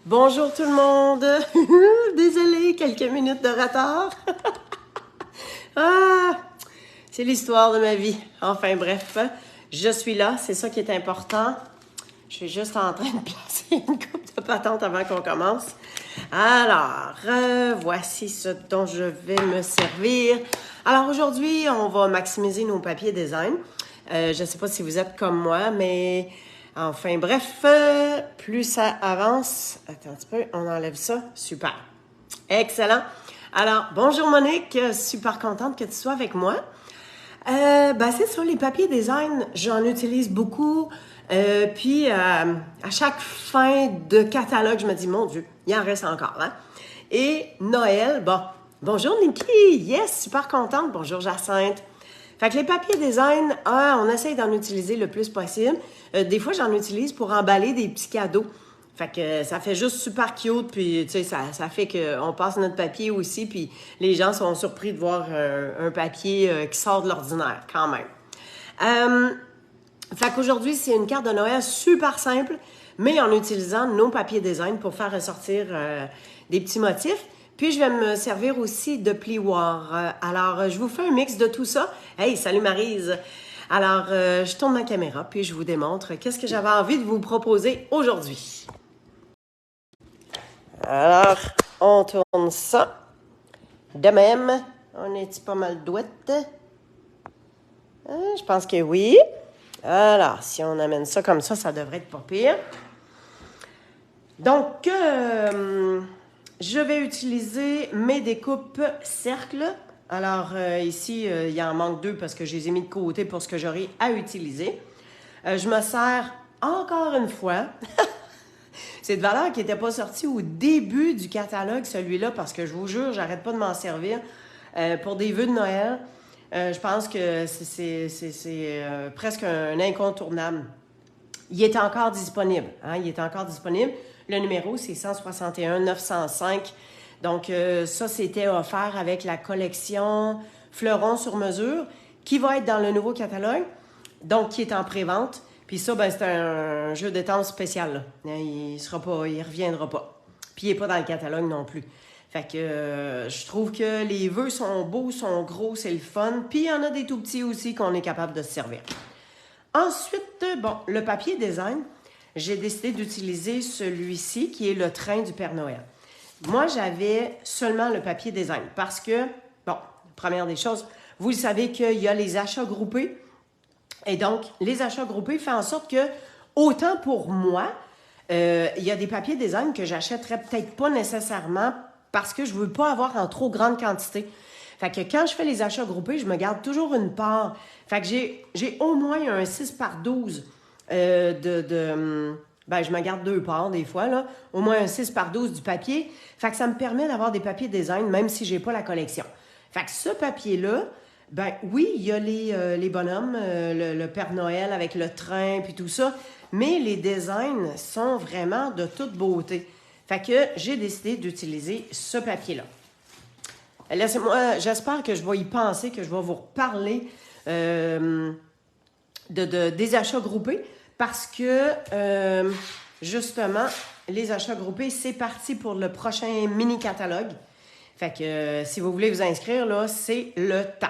Bonjour tout le monde. Désolée, quelques minutes de retard. Ah, c'est l'histoire de ma vie. Enfin bref, je suis là, c'est ça qui est important. Je suis juste en train de placer une coupe de patente avant qu'on commence. Alors, voici ce dont je vais me servir. Alors aujourd'hui, on va maximiser nos papiers design. Je ne sais pas si vous êtes comme moi, mais enfin bref, plus ça avance. Attends un petit peu, on enlève ça. Super. Excellent. Alors, bonjour Monique, super contente que tu sois avec moi. C'est ça, les papiers design, j'en utilise beaucoup. Puis, à chaque fin de catalogue, je me dis, mon Dieu, il en reste encore, hein? Et Noël, bon, bonjour Nikki, yes, super contente, bonjour Jacinthe. Fait que les papiers design, on essaye d'en utiliser le plus possible. Des fois, j'en utilise pour emballer des petits cadeaux. Fait que ça fait juste super cute, puis tu sais, ça fait qu'on passe notre papier aussi, puis les gens sont surpris de voir un papier qui sort de l'ordinaire, quand même. Fait qu'aujourd'hui, c'est une carte de Noël super simple, mais en utilisant nos papiers design pour faire ressortir des petits motifs. Puis, je vais me servir aussi de plioir. Alors, je vous fais un mix de tout ça. Hey, salut Maryse! Alors, je tourne ma caméra, puis je vous démontre qu'est-ce que j'avais envie de vous proposer aujourd'hui. Alors, on tourne ça. De même, on est pas mal douette. Je pense que oui. Alors, si on amène ça comme ça devrait être pas pire. Donc, je vais utiliser mes découpes cercles. Alors, ici, il en manque deux parce que je les ai mis de côté pour ce que j'aurai à utiliser. Je me sers encore une fois. C'est de valeur qui n'était pas sortie au début du catalogue, celui-là, parce que je vous jure, j'arrête pas de m'en servir pour des vœux de Noël. Je pense que c'est presque un incontournable. Il est encore disponible. Hein? Il est encore disponible. Le numéro, c'est 161 905. Donc, ça, c'était offert avec la collection Fleuron sur mesure, qui va être dans le nouveau catalogue, donc qui est en pré-vente. Puis ça, c'est un jeu d'étang spécial. Là. Il reviendra pas. Puis il n'est pas dans le catalogue non plus. Fait que je trouve que les vœux sont beaux, sont gros, c'est le fun. Puis il y en a des tout petits aussi qu'on est capable de se servir. Ensuite, le papier design, j'ai décidé d'utiliser celui-ci qui est le train du Père Noël. Moi, j'avais seulement le papier design parce que, première des choses, vous le savez qu'il y a les achats groupés. Et donc, les achats groupés font en sorte que, autant pour moi, il y a des papiers design que j'achèterais peut-être pas nécessairement parce que je ne veux pas avoir en trop grande quantité. Fait que quand je fais les achats groupés, je me garde toujours une part. Fait que j'ai au moins un 6 par 12 je me garde deux parts des fois, là. Au moins un 6 par 12 du papier. Fait que ça me permet d'avoir des papiers design même si j'ai pas la collection. Fait que ce papier-là, oui, il y a les bonhommes, le Père Noël avec le train puis tout ça, mais les designs sont vraiment de toute beauté. Fait que j'ai décidé d'utiliser ce papier-là. Laissez-moi, j'espère que je vais y penser, que je vais vous reparler des achats groupés parce que, justement, les achats groupés, c'est parti pour le prochain mini-catalogue. Fait que si vous voulez vous inscrire, là, c'est le temps.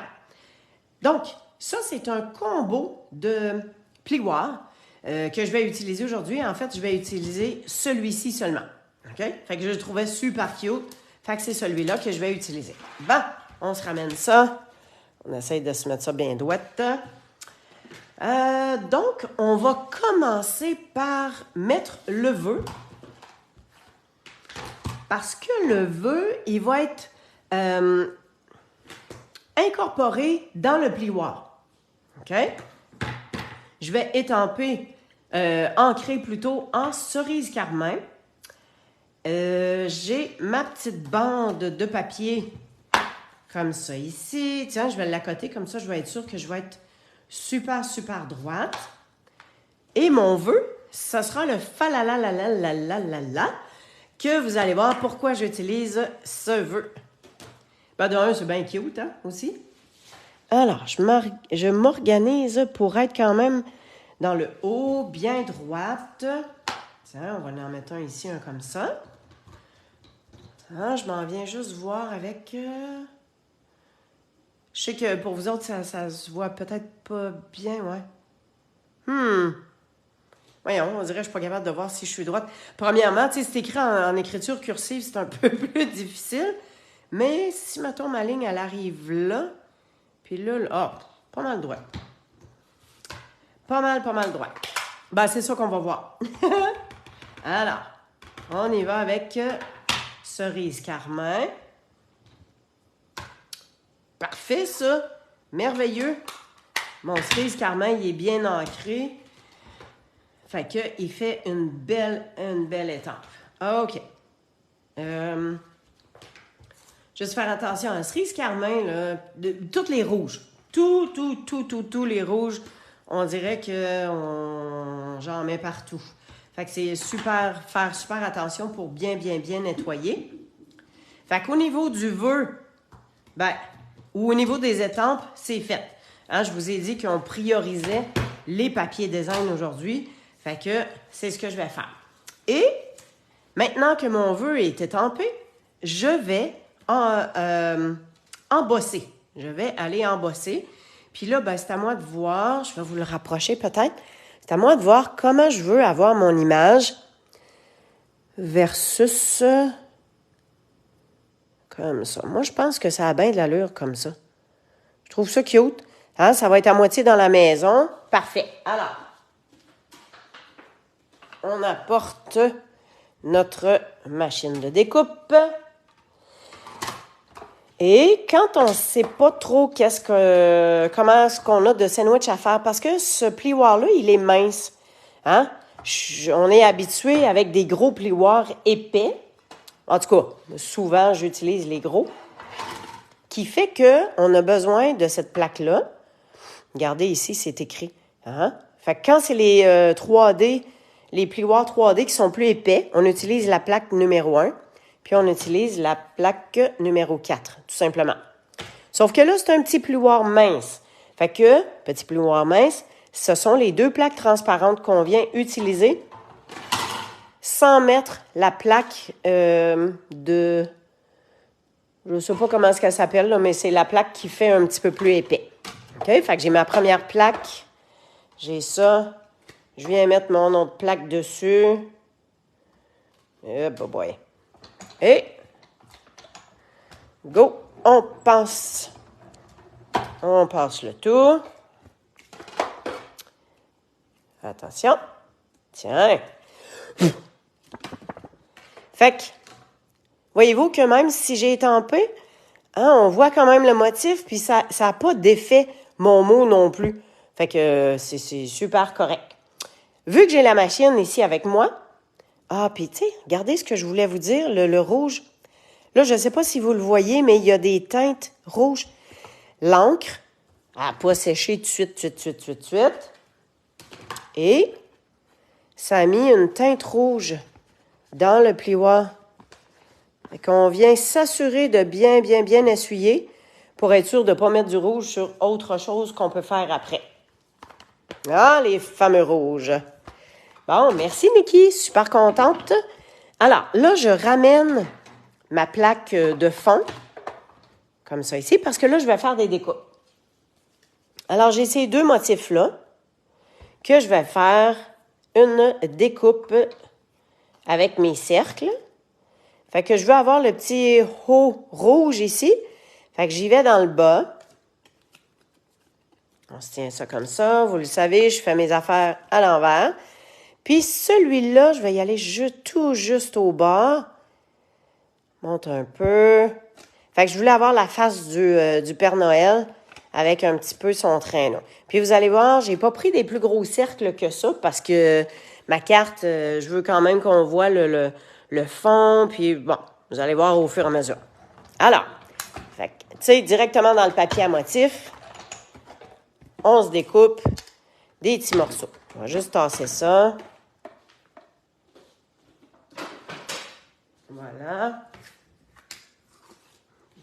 Donc, ça, c'est un combo de plioirs que je vais utiliser aujourd'hui. En fait, je vais utiliser celui-ci seulement. OK? Fait que je le trouvais super cute. Fait que c'est celui-là que je vais utiliser. Bon, on se ramène ça. On essaye de se mettre ça bien douette. Donc, on va commencer par mettre le vœu. Parce que le vœu, il va être incorporé dans le plioir. OK? Je vais étamper, ancrer plutôt en cerise carmin. J'ai ma petite bande de papier comme ça ici. Tiens, je vais l'accoter comme ça, je vais être sûre que je vais être super, super droite. Et mon vœu, ce sera le falalalalalalalala que vous allez voir pourquoi j'utilise ce vœu. De un, c'est bien cute, hein, aussi. Alors, je m'organise pour être quand même dans le haut, bien droite. Tiens, on va en mettre un ici, un comme ça. Ah, je m'en viens juste voir avec... Je sais que pour vous autres, ça se voit peut-être pas bien, ouais. Voyons, on dirait que je suis pas capable de voir si je suis droite. Premièrement, tu sais, c'est écrit en écriture cursive, c'est un peu plus difficile. Mais si, mettons, ma ligne, elle arrive là, puis là, pas mal droit. Pas mal droit. Ben, c'est ça qu'on va voir. Alors, on y va avec cerise carmin. Parfait, ça. Merveilleux. Mon cerise carmin, il est bien ancré. Fait que il fait une belle étampe. OK. Juste faire attention à cerise carmin, là, toutes les rouges. Tous les rouges, on dirait que j'en mets partout. Fait que c'est faire super attention pour bien nettoyer. Fait qu'au niveau du vœu, ou au niveau des étampes, c'est fait. Hein, je vous ai dit qu'on priorisait les papiers design aujourd'hui. Fait que c'est ce que je vais faire. Et maintenant que mon vœu est étampé, je vais embosser. Je vais aller embosser. Puis là, c'est à moi de voir, je vais vous le rapprocher peut-être, c'est à moi de voir comment je veux avoir mon image versus comme ça. Moi, je pense que ça a bien de l'allure comme ça. Je trouve ça cute. Hein? Ça va être à moitié dans la maison. Parfait. Alors, on apporte notre machine de découpe. Et quand on ne sait pas trop comment est-ce qu'on a de sandwich à faire, parce que ce plioir-là, il est mince. Hein? On est habitué avec des gros plioirs épais. En tout cas, souvent, j'utilise les gros. Qui fait qu'on a besoin de cette plaque-là. Regardez ici, c'est écrit. Hein? Fait que quand c'est les 3D, les plioirs 3D qui sont plus épais, on utilise la plaque numéro 1. Puis on utilise la plaque numéro 4, tout simplement. Sauf que là, c'est un petit plioir mince. Fait que, petit plioir mince, ce sont les deux plaques transparentes qu'on vient utiliser sans mettre la plaque de... Je ne sais pas comment est-ce qu'elle s'appelle, là, mais c'est la plaque qui fait un petit peu plus épais. OK? Fait que j'ai ma première plaque. J'ai ça. Je viens mettre mon autre plaque dessus. Oh boy. Et go, on passe le tout. Attention. Tiens. Fait que, voyez-vous que même si j'ai étampé, hein, on voit quand même le motif, puis ça n'a pas d'effet mon mot non plus. Fait que c'est super correct. Vu que j'ai la machine ici avec moi, puis tu sais, regardez ce que je voulais vous dire, le rouge. Là, je ne sais pas si vous le voyez, mais il y a des teintes rouges. L'encre n'a pas séché tout de suite. Et ça a mis une teinte rouge dans le plioir. Fait qu'on vient s'assurer de bien essuyer pour être sûr de ne pas mettre du rouge sur autre chose qu'on peut faire après. Ah, les fameux rouges. Bon, merci, Nikki. Super contente. Alors, là, je ramène ma plaque de fond, comme ça ici, parce que là, je vais faire des découpes. Alors, j'ai ces deux motifs-là que je vais faire une découpe avec mes cercles. Fait que je veux avoir le petit haut rouge ici. Fait que j'y vais dans le bas. On se tient ça comme ça. Vous le savez, je fais mes affaires à l'envers. Puis celui-là, je vais y aller tout juste au bas. Monte un peu. Fait que je voulais avoir la face du Père Noël avec un petit peu son traîneau. Puis vous allez voir, j'ai pas pris des plus gros cercles que ça parce que ma carte, je veux quand même qu'on voit le fond. Puis bon, vous allez voir au fur et à mesure. Alors, fait que, tu sais, directement dans le papier à motif, on se découpe des petits morceaux. On va juste tasser ça. Voilà.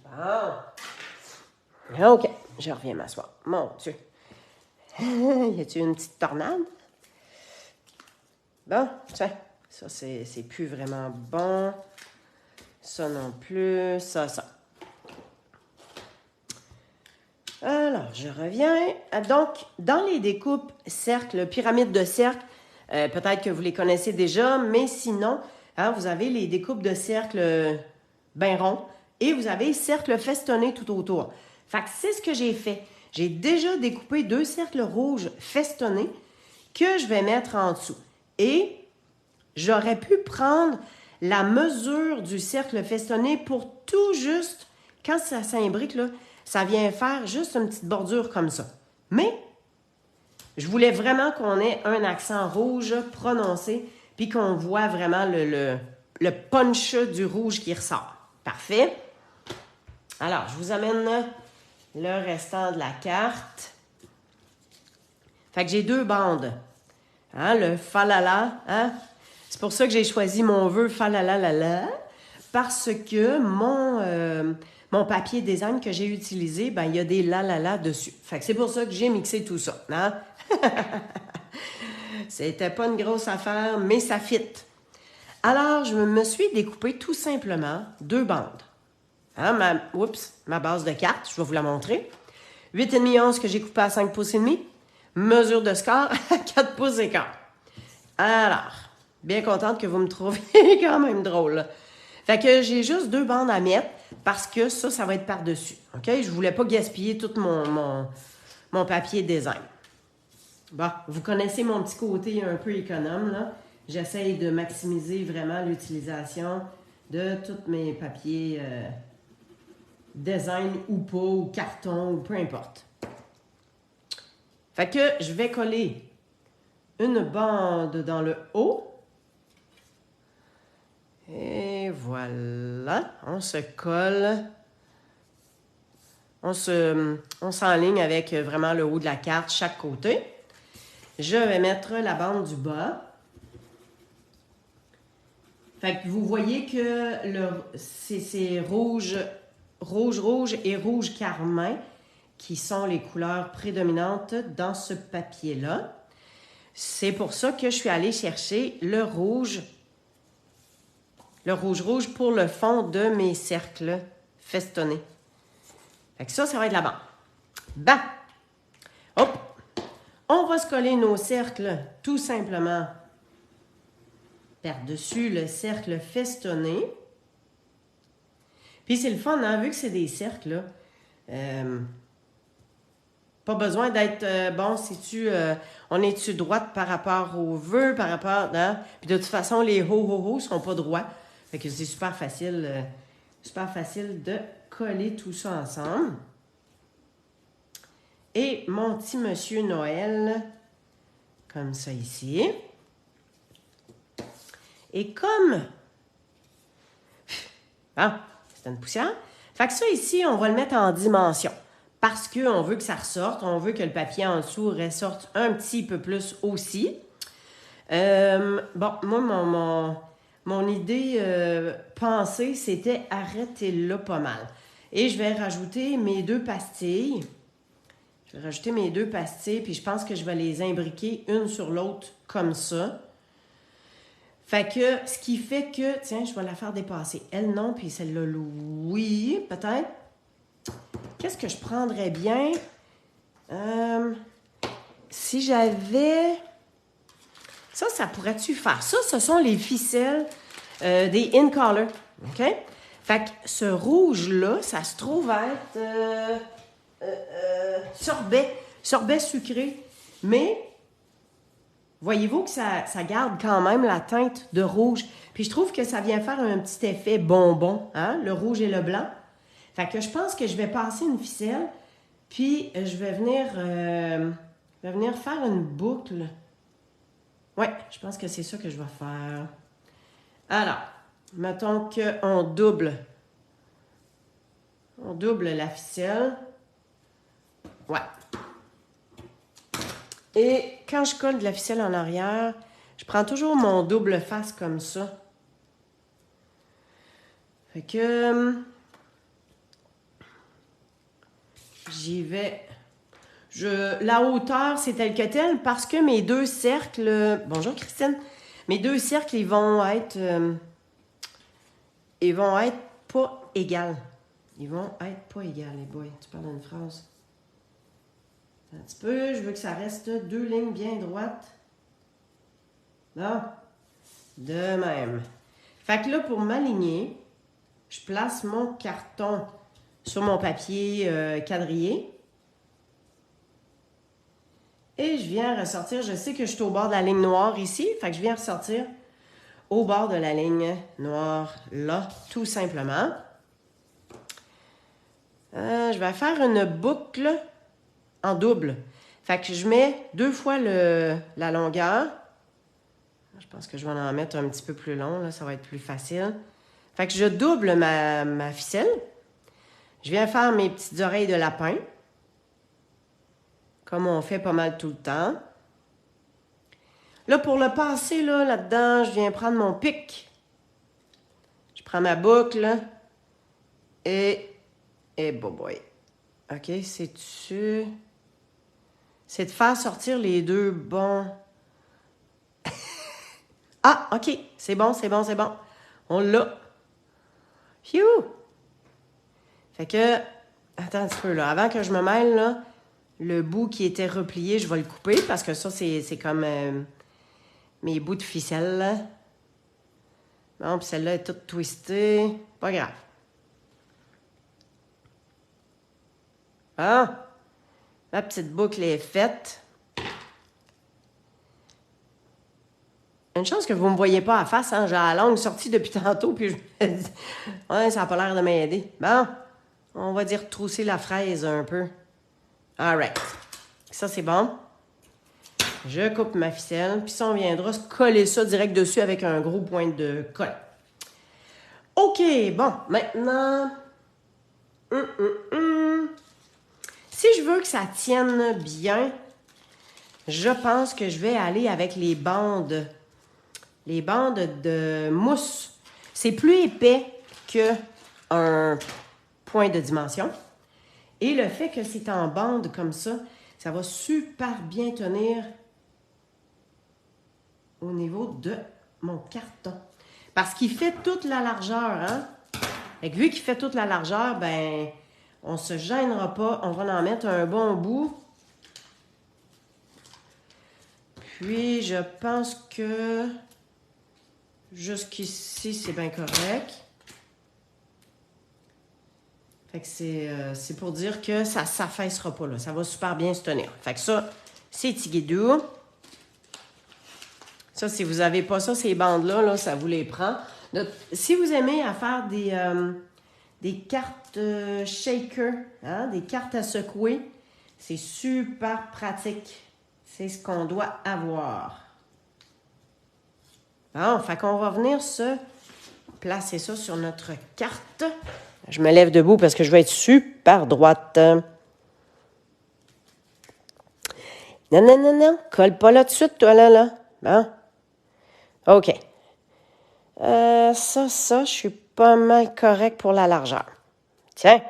Bon. OK. Je reviens m'asseoir. Mon Dieu. Y a-t-il une petite tornade? Bon, tiens. Ça, c'est plus vraiment bon. Ça non plus. Ça. Alors, je reviens. Donc, dans les découpes cercles, pyramides de cercle, peut-être que vous les connaissez déjà, mais sinon, hein, vous avez les découpes de cercle bien ronds et vous avez cercle festonné tout autour. Fait que c'est ce que j'ai fait. J'ai déjà découpé 2 cercles rouges festonnés que je vais mettre en dessous. Et j'aurais pu prendre la mesure du cercle festonné pour tout juste, quand ça s'imbrique, là, ça vient faire juste une petite bordure comme ça. Mais je voulais vraiment qu'on ait un accent rouge prononcé, puis qu'on voit vraiment le punch du rouge qui ressort. Parfait. Alors, je vous amène le restant de la carte. Fait que j'ai 2 bandes. Hein, le falala, hein? C'est pour ça que j'ai choisi mon vœu falalalala, parce que mon papier design que j'ai utilisé, ben, il y a des la dessus. Fait que c'est pour ça que j'ai mixé tout ça. Hein? C'était pas une grosse affaire, mais ça fit. Alors, je me suis découpé tout simplement 2 bandes. Hein, ma base de carte, je vais vous la montrer. 8,5 onces que j'ai coupé à 5 pouces et demi. Mesure de score à 4 pouces et quart. Alors, bien contente que vous me trouviez quand même drôle. Fait que j'ai juste 2 bandes à mettre parce que ça va être par-dessus. OK? Je voulais pas gaspiller tout mon papier design. Bon, vous connaissez mon petit côté un peu économe, là. J'essaye de maximiser vraiment l'utilisation de tous mes papiers design ou pas, ou carton, ou peu importe. Fait que je vais coller une bande dans le haut. Et voilà, on se colle. On s'enligne avec vraiment le haut de la carte, chaque côté. Je vais mettre la bande du bas. Fait que vous voyez que c'est rouge et rouge carmin qui sont les couleurs prédominantes dans ce papier-là. C'est pour ça que je suis allée chercher le rouge pour le fond de mes cercles festonnés. Fait que ça va être la bande. Bon! Hop! On va se coller nos cercles tout simplement par-dessus le cercle festonné. Puis c'est le fun, hein? Vu que c'est des cercles, là, pas besoin d'être bon, on est-tu droite par rapport au vœu, par rapport. Hein? Puis de toute façon, les ho-ho-ho sont pas droits. Fait que c'est super facile de coller tout ça ensemble. Et mon petit monsieur Noël, comme ça ici. Et comme... Ah, c'est une poussière. Fait que ça ici, on va le mettre en dimension. Parce qu'on veut que ça ressorte, on veut que le papier en dessous ressorte un petit peu plus aussi. Bon, moi, mon idée pensée, c'était arrêter là pas mal. Et je vais rajouter mes 2 pastilles. Je vais rajouter mes 2 pastilles, puis je pense que je vais les imbriquer une sur l'autre comme ça. Fait que, ce qui fait que, tiens, je vais la faire dépasser. Elle, non, puis celle-là, oui, peut-être. Qu'est-ce que je prendrais bien? Si j'avais... Ça pourrait-tu faire? Ça, ce sont les ficelles des In Color. OK? Fait que ce rouge-là, ça se trouve être sorbet sucré. Mais, voyez-vous que ça garde quand même la teinte de rouge. Puis je trouve que ça vient faire un petit effet bonbon, hein? Le rouge et le blanc. Fait que je pense que je vais passer une ficelle, puis je vais venir faire une boucle. Ouais, je pense que c'est ça que je vais faire. Alors, mettons qu'on double. On double la ficelle. Ouais. Et quand je colle de la ficelle en arrière, je prends toujours mon double face comme ça. Fait que... j'y vais. La hauteur, c'est tel que tel parce que mes 2 cercles... Bonjour Christine. Mes deux cercles, ils vont être pas égales. Ils vont être pas égales, les boys. Tu parles d'une phrase. Un petit peu, je veux que ça reste deux lignes bien droites. Non? De même. Fait que là, pour m'aligner, je place mon carton sur mon papier quadrillé. Et je viens ressortir. Je sais que je suis au bord de la ligne noire ici. Fait que je viens ressortir au bord de la ligne noire là, tout simplement. Je vais faire une boucle en double. Fait que je mets 2 fois la longueur. Je pense que je vais en mettre un petit peu plus long, là, ça va être plus facile. Fait que je double ma ficelle. Je viens faire mes petites oreilles de lapin. Comme on fait pas mal tout le temps. Là, pour le passer, là-dedans, je viens prendre mon pic. Je prends ma boucle. Et boy. OK, c'est-tu... C'est de faire sortir les deux bons... Ah, OK, c'est bon. On l'a. Phew! Fait que... Attends un petit peu, là. Avant que je me mêle, là, le bout qui était replié, je vais le couper parce que ça, c'est comme mes bouts de ficelle, là. Bon, puis celle-là est toute twistée. Pas grave. Ah! Ma petite boucle est faite. Une chance que vous ne me voyez pas à face, hein? J'ai la langue sortie depuis tantôt, puis je me dis... Ouais, ça n'a pas l'air de m'aider. Bon, on va dire trousser la fraise un peu. All right. Ça, c'est bon. Je coupe ma ficelle, puis ça, on viendra se coller ça direct dessus avec un gros point de colle. OK, bon, maintenant... Si je veux que ça tienne bien, je pense que je vais aller avec les bandes. Les bandes de mousse. C'est plus épais qu'un point de dimension. Et le fait que c'est en bande comme ça va super bien tenir au niveau de mon carton. Parce qu'il fait toute la largeur, hein? Et vu qu'il fait toute la largeur, ben, on se gênera pas. On va en mettre un bon bout. Puis, je pense que jusqu'ici, c'est bien correct. Fait que c'est pour dire que ça ne s'affaissera pas, là. Ça va super bien se tenir. Fait que ça, c'est tiguidou. Ça, si vous n'avez pas ça, ces bandes-là, là, ça vous les prend. Donc, si vous aimez à faire des cartes shaker, hein, des cartes à secouer, c'est super pratique. C'est ce qu'on doit avoir. Bon, fait qu'on va venir se placer ça sur notre carte. Je me lève debout parce que je vais être super droite. Non. Colle pas là tout de suite, toi, là. Bon. OK. Ça, je suis pas mal correct pour la largeur. Tiens.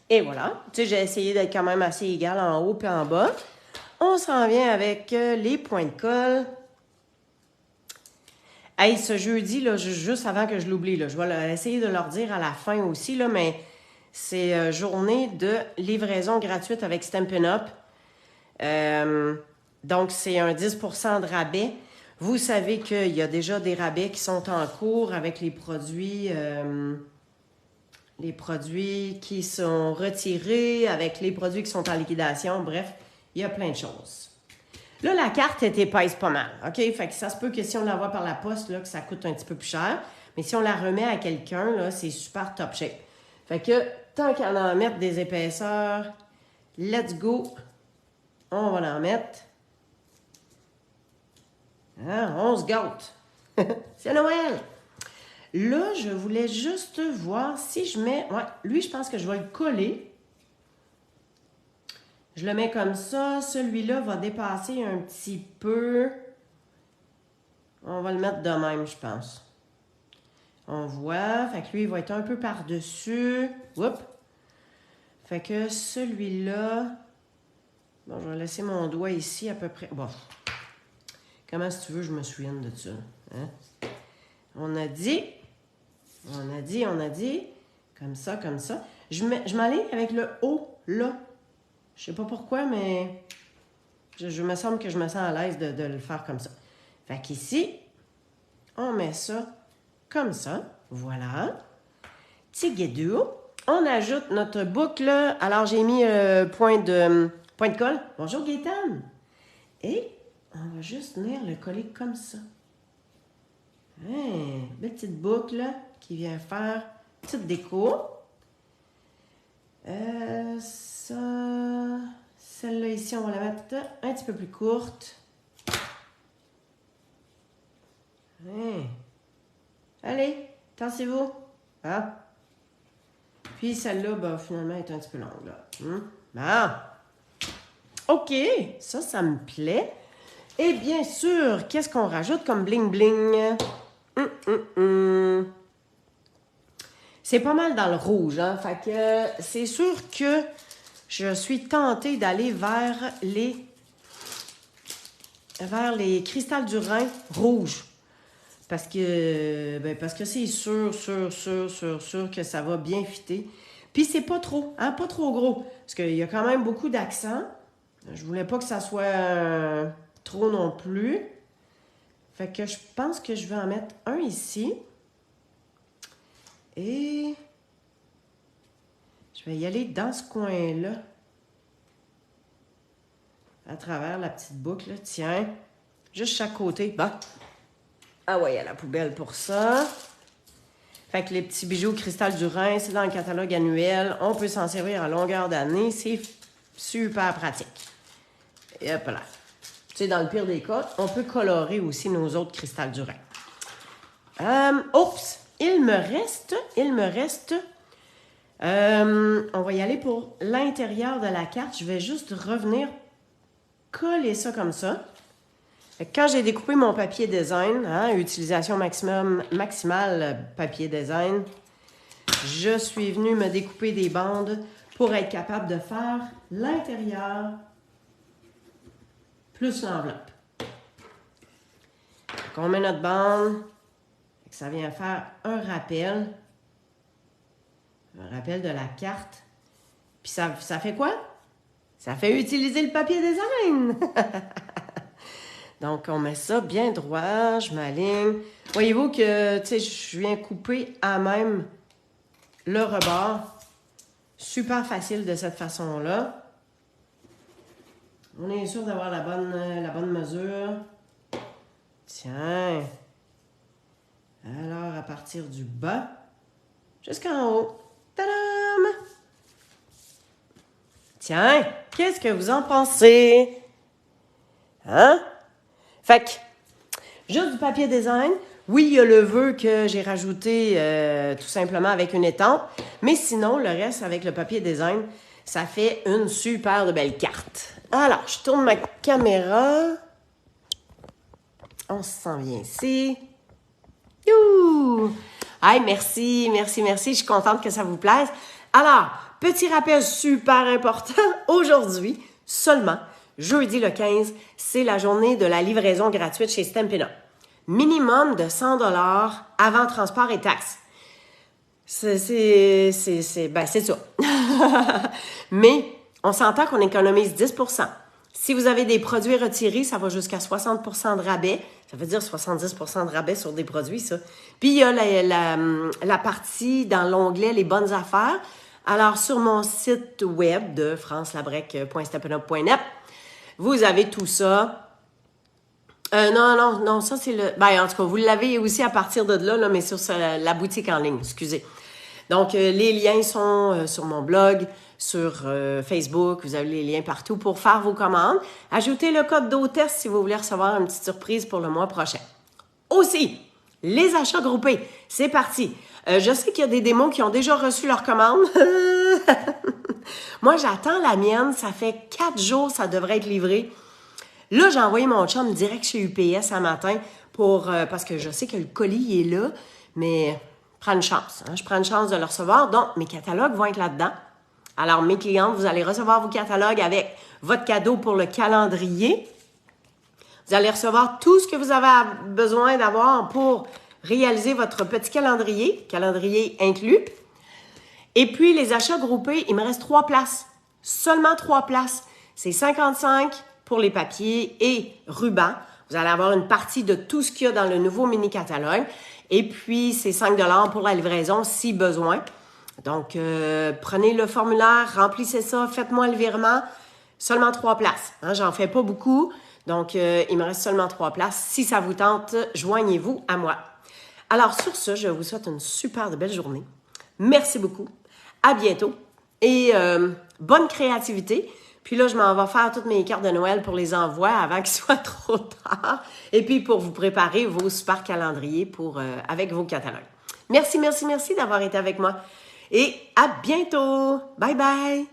Et voilà. Tu sais, j'ai essayé d'être quand même assez égal en haut et en bas. On s'en vient avec les points de colle. Hey, ce jeudi, là, juste avant que je l'oublie, là, je vais essayer de leur dire à la fin aussi, là, mais c'est journée de livraison gratuite avec Stampin' Up. Donc, c'est un 10% de rabais. Vous savez qu'il y a déjà des rabais qui sont en cours avec les produits qui sont retirés, avec les produits qui sont en liquidation. Bref, il y a plein de choses. Là, la carte est épaisse pas mal, OK? Fait que ça se peut que si on l'envoie par la poste, là, que ça coûte un petit peu plus cher. Mais si on la remet à quelqu'un, là, c'est super top shape. Fait que, tant qu'on en mettre des épaisseurs, let's go! On va en mettre. Hein, on se gâte. C'est Noël! Là, je voulais juste voir si je mets... Ouais, lui, je pense que je vais le coller. Je le mets comme ça. Celui-là va dépasser un petit peu. On va le mettre de même, je pense. On voit. Fait que lui, il va être un peu par-dessus. Oups. Fait que celui-là... Bon, je vais laisser mon doigt ici à peu près. Bon. Comment, si tu veux, je me souvienne de ça? Hein? On a dit. Comme ça, comme ça. Je m'aligne avec le haut, là. Je sais pas pourquoi, mais je me semble que je me sens à l'aise de le faire comme ça. Fait qu'ici, on met ça comme ça. Voilà. Petit guédou. On ajoute notre boucle. Alors, j'ai mis point de colle. Bonjour, Gaëtan. Et on va juste venir le coller comme ça. Hein, belle petite boucle qui vient faire petite déco. Celle-là ici, on va la mettre un petit peu plus courte. Hein. Allez, tassez-vous. Hein? Puis celle-là, ben, finalement, est un petit peu longue. Là. Bon. OK, ça me plaît. Et bien sûr, qu'est-ce qu'on rajoute comme bling-bling? C'est pas mal dans le rouge, hein? Fait que c'est sûr que je suis tentée d'aller vers les cristals du Rhin rouges. Parce que c'est sûr que ça va bien fitter. Puis c'est pas trop, hein? Pas trop gros. Parce qu'il y a quand même beaucoup d'accents. Je voulais pas que ça soit trop non plus. Fait que je pense que je vais en mettre un ici. Et je vais y aller dans ce coin-là. À travers la petite boucle. Tiens, juste chaque côté. Bon. Ah ouais, à la poubelle pour ça. Fait que les petits bijoux cristal du Rhin, c'est dans le catalogue annuel. On peut s'en servir à longueur d'année. C'est super pratique. Et hop là. Tu sais, dans le pire des cas, on peut colorer aussi nos autres cristals du Rhin. Oups! Il me reste... on va y aller pour l'intérieur de la carte. Je vais juste revenir coller ça comme ça. Quand j'ai découpé mon papier design, hein, utilisation maximale papier design, je suis venue me découper des bandes pour être capable de faire l'intérieur plus l'enveloppe. Donc, on met notre bande, ça vient faire un rappel de la carte. Puis ça fait quoi? Ça fait utiliser le papier design! Donc, on met ça bien droit, je m'aligne. Voyez-vous que, tu sais, je viens couper à même le rebord. Super facile de cette façon-là. On est sûr d'avoir la bonne mesure. Tiens. Alors, à partir du bas jusqu'en haut. Tadam! Tiens, qu'est-ce que vous en pensez? Hein? Fait que, juste du papier design. Oui, il y a le vœu que j'ai rajouté tout simplement avec une étampe. Mais sinon, le reste avec le papier design, ça fait une super de belle carte. Alors, je tourne ma caméra. On se sent bien ici. Youhou! Hey, merci. Je suis contente que ça vous plaise. Alors, petit rappel super important. Aujourd'hui, seulement, jeudi le 15, c'est la journée de la livraison gratuite chez Stampin' Up. Minimum de 100 $ avant transport et taxes. C'est ça. Mais on s'entend qu'on économise 10 %. Si vous avez des produits retirés, ça va jusqu'à 60 % de rabais. Ça veut dire 70 % de rabais sur des produits, ça. Puis, il y a la partie dans l'onglet « Les bonnes affaires ». Alors, sur mon site web de francelabrec.steppenup.net, vous avez tout ça. Non, ça, c'est le... Ben, en tout cas, vous l'avez aussi à partir de là, mais sur la boutique en ligne, excusez. Donc, les liens sont sur mon blog, sur Facebook. Vous avez les liens partout pour faire vos commandes. Ajoutez le code d'hôtesse si vous voulez recevoir une petite surprise pour le mois prochain. Aussi, les achats groupés, c'est parti. Je sais qu'il y a des démos qui ont déjà reçu leur commande. Moi, j'attends la mienne. Ça fait 4 jours, ça devrait être livré. Là, j'ai envoyé mon chum direct chez UPS un matin parce que je sais que le colis est là, mais prends une chance. Hein? Je prends une chance de le recevoir. Donc, mes catalogues vont être là-dedans. Alors, mes clientes, vous allez recevoir vos catalogues avec votre cadeau pour le calendrier. Vous allez recevoir tout ce que vous avez besoin d'avoir pour réaliser votre petit calendrier inclus. Et puis, les achats groupés, il me reste 3 places. Seulement 3 places. C'est 55 pour les papiers et rubans. Vous allez avoir une partie de tout ce qu'il y a dans le nouveau mini-catalogue. Et puis, c'est 5 $ pour la livraison si besoin. Donc, prenez le formulaire, remplissez ça, faites-moi le virement. Seulement 3 places. Hein, j'en fais pas beaucoup. Donc, il me reste seulement 3 places. Si ça vous tente, joignez-vous à moi. Alors, sur ce, je vous souhaite une super belle journée. Merci beaucoup. À bientôt. Et bonne créativité. Puis là, je m'en vais faire toutes mes cartes de Noël pour les envois avant qu'il soit trop tard. Et puis, pour vous préparer vos super calendriers avec vos catalogues. Merci d'avoir été avec moi. Et à bientôt. Bye bye.